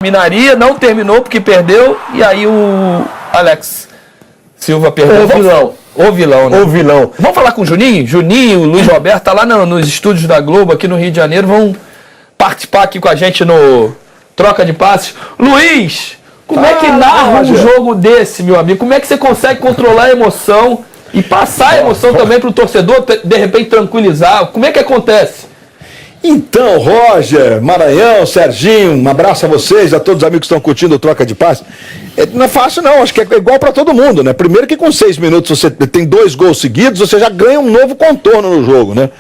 Terminaria, não terminou porque perdeu, e aí o Alex Silva perdeu. O vilão, né? O vilão. Vamos falar com o Juninho? Juninho, o Luiz Roberto, tá lá nos estúdios da Globo, aqui no Rio de Janeiro, vão participar aqui com a gente no Troca de Passes. Luiz, como é que narra um jogo desse, meu amigo? Como é que você consegue controlar a emoção e passar a emoção também pro torcedor, de repente tranquilizar? Como é que acontece? Então, Roger, Maranhão, Serginho, um abraço a vocês, a todos os amigos que estão curtindo o Troca de Passe. Não é fácil não, acho que é igual para todo mundo, né? Primeiro que com 6 minutos você tem 2 gols seguidos, você já ganha um novo contorno no jogo, né?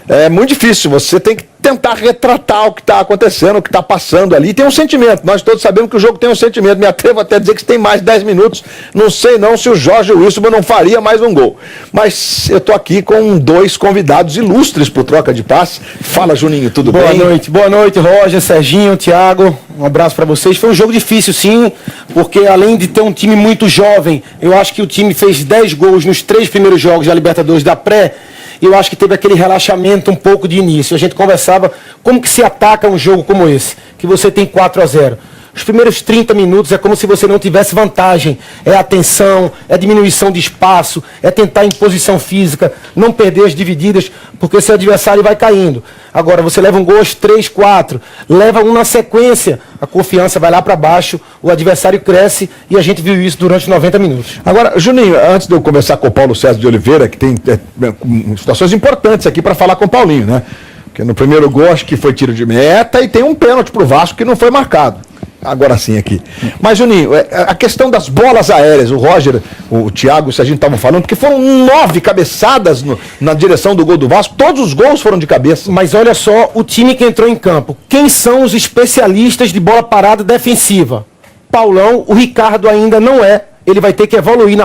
É muito difícil, você tem que tentar retratar o que está acontecendo, o que está passando ali. Tem um sentimento, nós todos sabemos que o jogo tem um sentimento. Me atrevo até a dizer que tem mais de 10 minutos. Não sei não se o Jorge Wilson não faria mais um gol. Mas eu estou aqui com 2 convidados ilustres para o Troca de Passe. Fala, Juninho, tudo bem? Boa noite, Roger, Serginho, Thiago. Um abraço para vocês. Foi um jogo difícil, sim, porque além de ter um time muito jovem, eu acho que o time fez 10 gols nos 3 primeiros jogos da Libertadores da Pré. Eu acho que teve aquele relaxamento um pouco de início. A gente conversava como que se ataca um jogo como esse, que você tem 4-0. Os primeiros 30 minutos é como se você não tivesse vantagem. É atenção, é diminuição de espaço, é tentar imposição física, não perder as divididas, porque seu adversário vai caindo. Agora, você leva um gol, 3, 4, leva um na sequência, a confiança vai lá para baixo, o adversário cresce e a gente viu isso durante 90 minutos. Agora, Juninho, antes de eu conversar com o Paulo César de Oliveira, que tem situações importantes aqui para falar com o Paulinho, né? Porque no primeiro gol acho que foi tiro de meta e tem um pênalti pro Vasco que não foi marcado. Agora sim aqui. Mas, Juninho, a questão das bolas aéreas, o Roger, o Thiago, se a gente estava falando, porque foram 9 cabeçadas na direção do gol do Vasco, todos os gols foram de cabeça. Mas olha só o time que entrou em campo. Quem são os especialistas de bola parada defensiva? Paulão, o Ricardo ainda não é. Ele vai ter que evoluir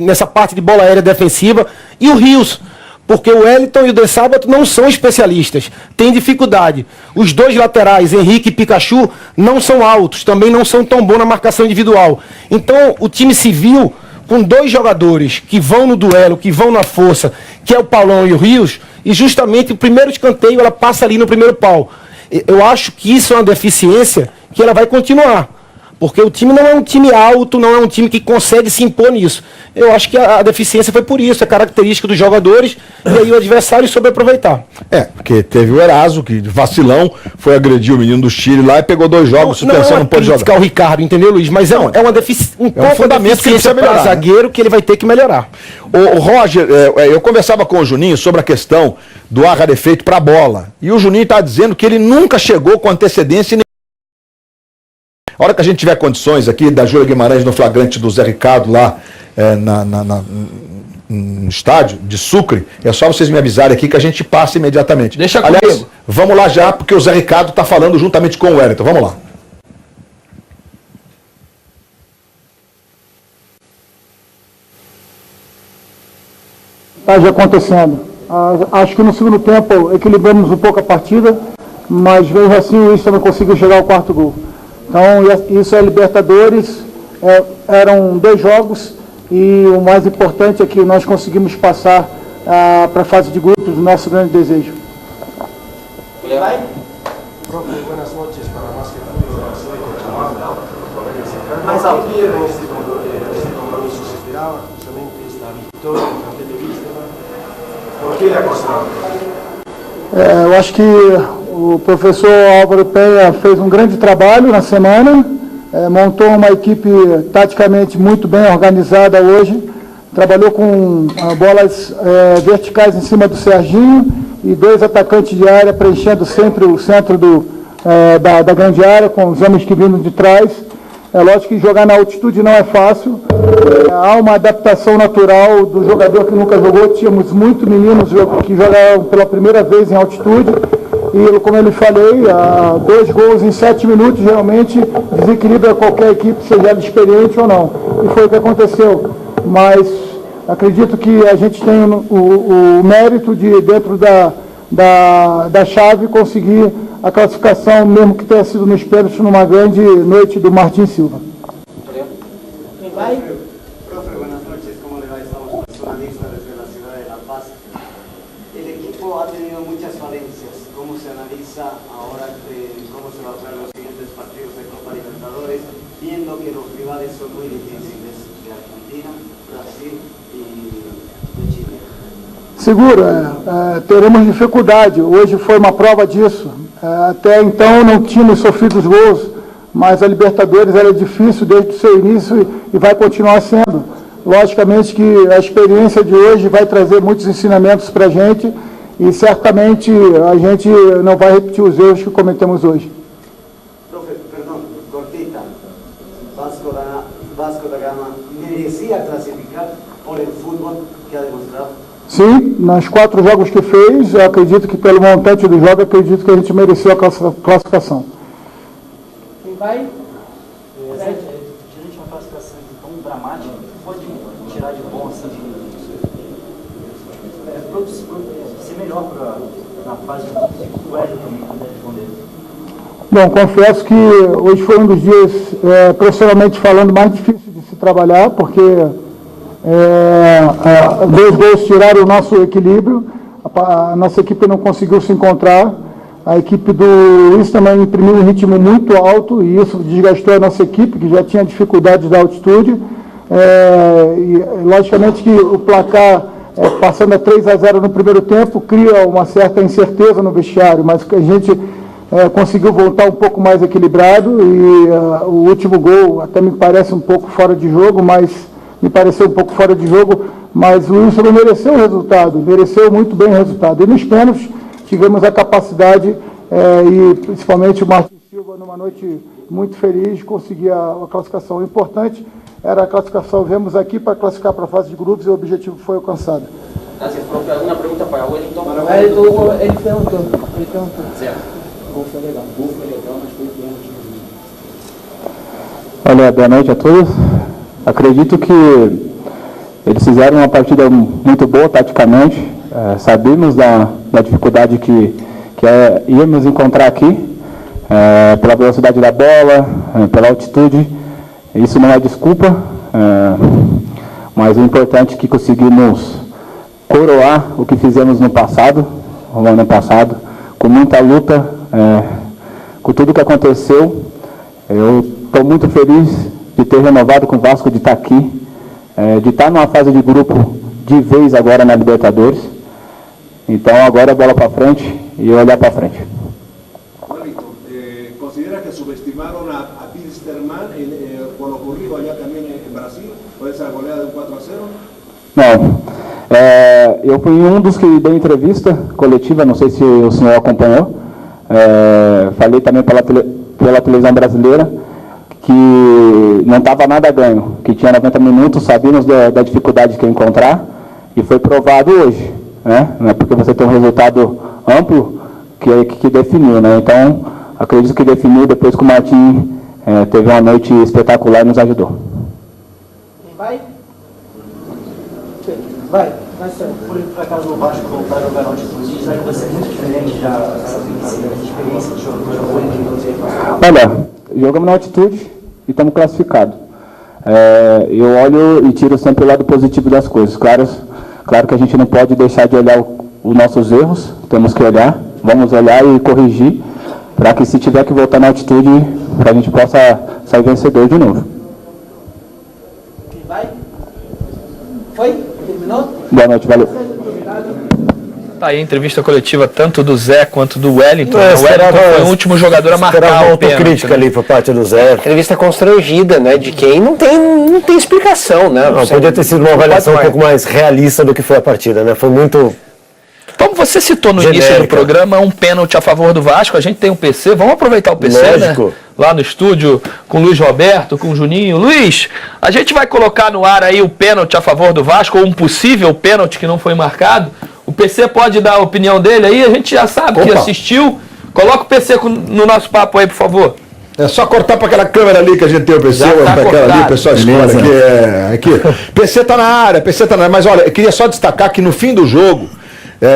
nessa parte de bola aérea defensiva. E o Rios, porque o Wellington e o De Sábato não são especialistas, tem dificuldade. Os 2 laterais, Henrique e Pikachu, não são altos, também não são tão bons na marcação individual. Então o time se viu com 2 jogadores que vão no duelo, que vão na força, que é o Paulão e o Rios, e justamente o primeiro escanteio ela passa ali no primeiro pau. Eu acho que isso é uma deficiência que ela vai continuar. Porque o time não é um time alto, não é um time que consegue se impor nisso. Eu acho que a deficiência foi por isso, é característica dos jogadores, e aí o adversário soube aproveitar. Porque teve o Eraso, que vacilão, foi agredir o menino do Chile lá e pegou 2 jogos, não pode jogar. O Ricardo, entendeu, Luiz? Mas é uma deficiência, um fundamento que precisa melhorar, para zagueiro, que ele vai ter que melhorar. O Roger, eu conversava com o Juninho sobre a questão do ar rarefeito para a bola, e o Juninho está dizendo que ele nunca chegou com antecedência. A hora que a gente tiver condições aqui da Júlia Guimarães no flagrante do Zé Ricardo lá no estádio de Sucre, é só vocês me avisarem aqui que a gente passa imediatamente. Deixa comigo. Aliás, vamos lá já, porque o Zé Ricardo está falando juntamente com o Wellington. Vamos lá. Está acontecendo. Acho que no segundo tempo equilibramos um pouco a partida, mas mesmo assim o Inter não conseguiu chegar ao 4º gol. Então, isso é Libertadores, eram 2 jogos e o mais importante é que nós conseguimos passar para a fase de grupos, o nosso grande desejo. Mais alto. Eu acho que o professor Álvaro Penha fez um grande trabalho na semana, montou uma equipe taticamente muito bem organizada hoje, trabalhou com bolas verticais em cima do Serginho e 2 atacantes de área preenchendo sempre o centro da grande área, com os homens que vindo de trás. É lógico que jogar na altitude não é fácil, há uma adaptação natural do jogador que nunca jogou, tínhamos muitos meninos que jogaram pela primeira vez em altitude, e como eu lhe falei, 2 gols em 7 minutos geralmente desequilibra qualquer equipe, seja ela experiente ou não, e foi o que aconteceu. Mas acredito que a gente tem o mérito de, dentro da chave, conseguir a classificação, mesmo que tenha sido nos pênaltis, numa grande noite do Martin Silva. Quem vai? Profe, buenas noches. ¿Cómo le va? Estamos personalistas desde la ciudad de La Paz. El equipo ha tenido muchas falencias. ¿Cómo se analiza ahora cómo se va a jugar los siguientes partidos de Copa Libertadores? viendo que los rivales son muy difíciles de Argentina, Brasil y de Chile? Seguro, teremos dificuldade. Hoje foi uma prova disso. Até então não tínhamos sofrido os gols, mas a Libertadores era difícil desde o seu início e vai continuar sendo. Logicamente que a experiência de hoje vai trazer muitos ensinamentos para a gente e certamente a gente não vai repetir os erros que cometemos hoje. Profe, perdón, cortita. Vasco da Gama merecía clasificar por el fútbol que ha demostrado? Sim, nos 4 jogos que fez, eu acredito que pelo montante do jogo, acredito que a gente mereceu a classificação. Quem vai? Diante de uma classificação tão dramática, pode tirar de bom assim, ser melhor na fase do Hélio também, poder responder? Bom, confesso que hoje foi um dos dias, profissionalmente falando, mais difícil de se trabalhar, porque 2 gols tiraram o nosso equilíbrio, a nossa equipe não conseguiu se encontrar, a equipe do Luiz também imprimiu um ritmo muito alto e isso desgastou a nossa equipe, que já tinha dificuldades da altitude, e logicamente que o placar, passando a 3-0 no primeiro tempo, cria uma certa incerteza no vestiário, mas a gente conseguiu voltar um pouco mais equilibrado e o último gol até me parece um pouco fora de jogo, mas o Wilson mereceu o resultado, mereceu muito bem o resultado. E nos pênaltis tivemos a capacidade, e principalmente o Martin Silva, numa noite muito feliz, de conseguir a classificação. O importante era a classificação. Viemos aqui para classificar para a fase de grupos e o objetivo foi alcançado. Una pregunta para Wellington. Ele perguntou. Certo. Gol foi legal. Mas foi pênalti. Olha, boa noite a todos. Acredito que eles fizeram uma partida muito boa taticamente. Sabemos da dificuldade que íamos encontrar aqui, pela velocidade da bola, pela altitude. Isso não é desculpa, mas o importante é que conseguimos coroar o que fizemos no ano passado, com muita luta, com tudo que aconteceu. Eu estou muito feliz de ter renovado com o Vasco, de estar aqui, de estar numa fase de grupo de vez agora na Libertadores. Então agora é bola para frente e olhar para frente. Wellington, ¿considera que subestimaron a Wilstermann por lo ocurrido allá también en Brasil, por esa goleada de 4-0? Não. Eu fui um dos que deu entrevista coletiva, não sei se o senhor acompanhou. Falei também pela televisão brasileira que não estava nada ganho, que tinha 90 minutos, sabíamos da dificuldade que ia encontrar e foi provado hoje, né? Não é porque você tem um resultado amplo que definiu, né? Então, acredito que definiu depois que o Martim teve uma noite espetacular e nos ajudou. Vai? Vai ser. Por acaso o Vasco voltar a jogar na altitude, será que vai ser muito diferente já essa experiência de jogo? Olha, jogamos na altitude e estamos classificados. Eu olho e tiro sempre o lado positivo das coisas. Claro que a gente não pode deixar de olhar os nossos erros, temos que olhar, vamos olhar e corrigir, para que se tiver que voltar na altitude, para a gente possa sair vencedor de novo. Vai? Foi? Terminou? Boa noite, valeu. Tá aí a entrevista coletiva tanto do Zé quanto do Wellington. O Wellington foi o último jogador a marcar uma o pênalti, autocrítica ali por parte do Zé. Entrevista constrangida, né? De quem não tem explicação, né? Não, podia ter sido uma avaliação um pouco mais realista do que foi a partida, né? Foi muito... Como você citou no início do programa, um pênalti a favor do Vasco, a gente tem um PC, vamos aproveitar o PC, lógico, né? Lá no estúdio, com o Luiz Roberto, com o Juninho. Luiz, a gente vai colocar no ar aí o pênalti a favor do Vasco, ou um possível pênalti que não foi marcado. O PC pode dar a opinião dele aí, a gente já sabe que assistiu. Coloca o PC no nosso papo aí, por favor. É só cortar para aquela câmera ali que a gente tem o PC, para aquela ali, o pessoal escolhe aqui. PC tá na área, mas olha, eu queria só destacar que no fim do jogo,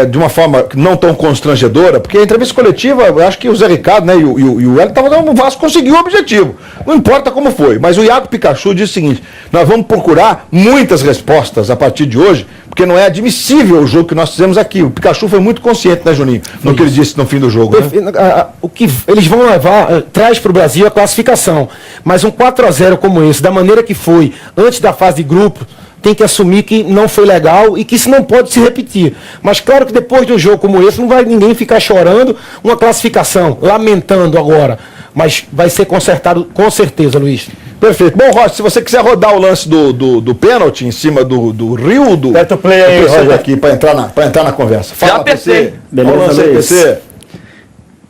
de uma forma não tão constrangedora, porque a entrevista coletiva, eu acho que o Zé Ricardo, né, e o Hélio estavam dando, o Vasco conseguiu o objetivo. Não importa como foi, mas o Iago Pikachu disse o seguinte: nós vamos procurar muitas respostas a partir de hoje, porque não é admissível o jogo que nós fizemos aqui. O Pikachu foi muito consciente, né, Juninho? No que ele disse no fim do jogo. Né? O que eles vão levar, traz para o Brasil a classificação. Mas um 4-0 como esse, da maneira que foi, antes da fase de grupo, tem que assumir que não foi legal e que isso não pode se repetir. Mas claro que depois de um jogo como esse, não vai ninguém ficar chorando uma classificação, lamentando agora. Mas vai ser consertado com certeza, Luiz. Perfeito. Bom, Rocha, se você quiser rodar o lance do pênalti em cima do Rildo, aperta o play aí, Roger, aqui para entrar na conversa. Fala, PC. Beleza, Luiz. PC.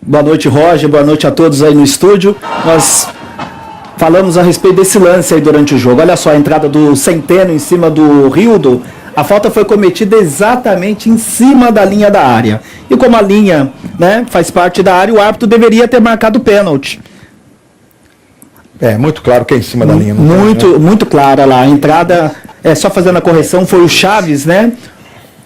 Boa noite, Roger. Boa noite a todos aí no estúdio. Nós falamos a respeito desse lance aí durante o jogo. Olha só, a entrada do Centeno em cima do Rildo. A falta foi cometida exatamente em cima da linha da área. E como a linha, né, faz parte da área, o árbitro deveria ter marcado o pênalti. Muito claro que é em cima da linha. Muito clara lá. A entrada, só fazendo a correção, foi o Chaves, né?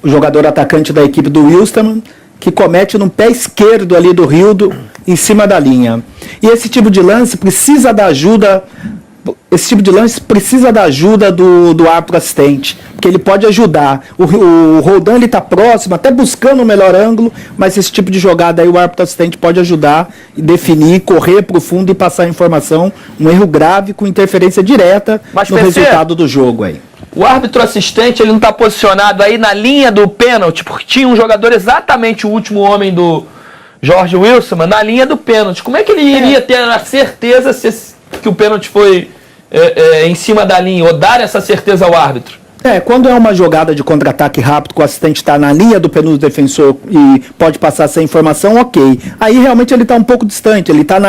O jogador atacante da equipe do Wilstermann, que comete no pé esquerdo ali do Rildo, em cima da linha. E esse tipo de lance precisa da ajuda. Esse tipo de lance precisa da ajuda do árbitro assistente, porque ele pode ajudar. O Roldan ele está próximo, até buscando o melhor ângulo, mas esse tipo de jogada aí o árbitro assistente pode ajudar e definir, correr para o fundo e passar a informação. Um erro grave com interferência direta no resultado do jogo aí. O árbitro assistente ele não está posicionado aí na linha do pênalti, porque tinha um jogador exatamente o último homem do Jorge Wilson, na linha do pênalti. Como é que ele iria ter a certeza que o pênalti foi em cima da linha, ou dar essa certeza ao árbitro? Quando é uma jogada de contra-ataque rápido, que o assistente está na linha do penúltimo defensor e pode passar essa informação, ok. Aí realmente ele está um pouco distante, ele está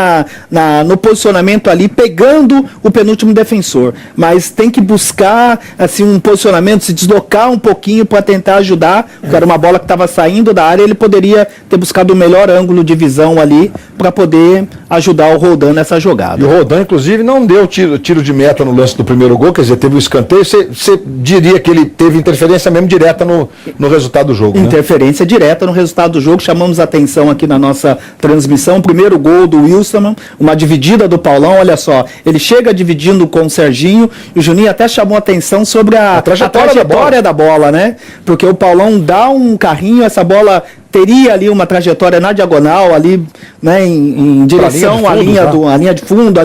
no posicionamento ali, pegando o penúltimo defensor. Mas tem que buscar assim, um posicionamento, se deslocar um pouquinho para tentar ajudar, porque era uma bola que estava saindo da área, ele poderia ter buscado o melhor ângulo de visão ali para poder ajudar o Roldan nessa jogada. E o Roldan, inclusive, não deu tiro de meta no lance do primeiro gol, quer dizer, teve o escanteio, você diria que ele teve interferência mesmo direta no resultado do jogo. Interferência direta no resultado do jogo. Chamamos a atenção aqui na nossa transmissão. O primeiro gol do Wilson, uma dividida do Paulão, olha só. Ele chega dividindo com o Serginho e o Juninho até chamou a atenção sobre a trajetória da bola, né? Porque o Paulão dá um carrinho, essa bola teria ali uma trajetória na diagonal, ali, né, em direção à linha de fundo,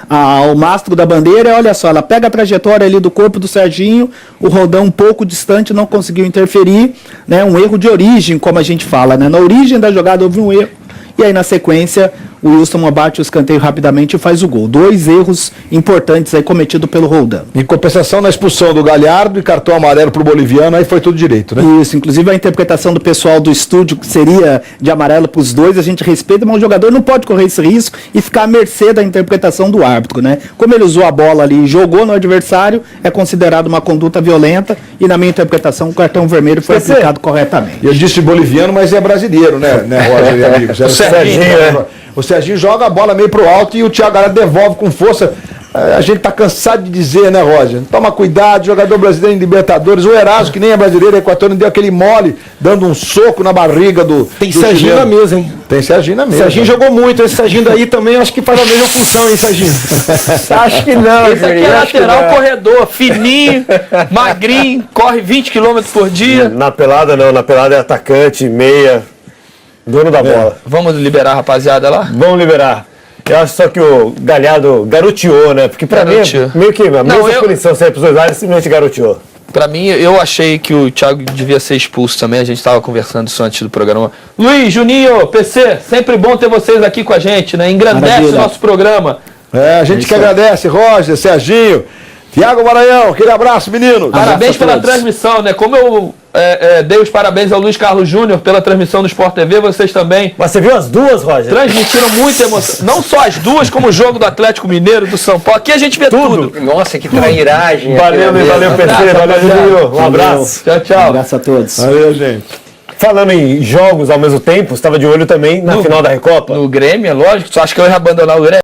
ao mastro da bandeira. Olha só, ela pega a trajetória ali do corpo do Serginho, o Roldan um pouco distante, não conseguiu interferir, né, um erro de origem, como a gente fala, né, na origem da jogada houve um erro, e aí na sequência o Wilson abate o escanteio rapidamente e faz o gol. 2 erros importantes aí cometidos pelo Roldan. Em compensação, na expulsão do Galhardo e cartão amarelo pro boliviano, aí foi tudo direito, né? Isso, inclusive a interpretação do pessoal do estúdio, que seria de amarelo pros dois, a gente respeita, mas o jogador não pode correr esse risco e ficar à mercê da interpretação do árbitro, né? Como ele usou a bola ali e jogou no adversário, é considerado uma conduta violenta e na minha interpretação o cartão vermelho foi aplicado corretamente. Eu disse boliviano, mas é brasileiro, né, Roger e amigos? O Serginho, né? O Serginho joga a bola meio pro alto e o Thiago Galhardo devolve com força. A gente tá cansado de dizer, né, Roger? Toma cuidado, jogador brasileiro em Libertadores. O Eraso, que nem é brasileiro, é equatoriano, deu aquele mole, dando um soco na barriga do. Tem Serginho na mesa, hein? Tem Serginho na mesa. Serginho jogou muito. Esse Serginho daí também acho que faz a mesma função, hein, Serginho? Acho que não. Esse aqui é lateral corredor, fininho, magrinho, corre 20 km por dia. Na pelada não, na pelada é atacante, meia, dono da bola. Vamos liberar a rapaziada lá? Vamos liberar. Eu acho só que o Galhardo garoteou, né? Porque pra mim, meio que a mesma punição sair pros dois lados, simplesmente garoteou. Pra mim, eu achei que o Thiago devia ser expulso também. A gente estava conversando isso antes do programa. Luiz, Juninho, PC, sempre bom ter vocês aqui com a gente, né? Engrandece o nosso programa. A gente que agradece, Roger, Serginho, Thiago Maranhão, aquele abraço, menino. Parabéns pela transmissão, né? Como eu dei os parabéns ao Luiz Carlos Júnior pela transmissão do Sport TV, vocês também. Mas você viu as duas, Roger? Transmitiram muita emoção. Não só as duas, como o jogo do Atlético Mineiro, do São Paulo. Aqui a gente vê tudo. Nossa, que trairagem. Valeu, PC. Valeu, Juninho. Um abraço. Tchau, tchau. Um abraço a todos. Valeu, gente. Falando em jogos ao mesmo tempo, você estava de olho também na final da Recopa? No Grêmio, é lógico. Só acho que eu ia abandonar o Grêmio.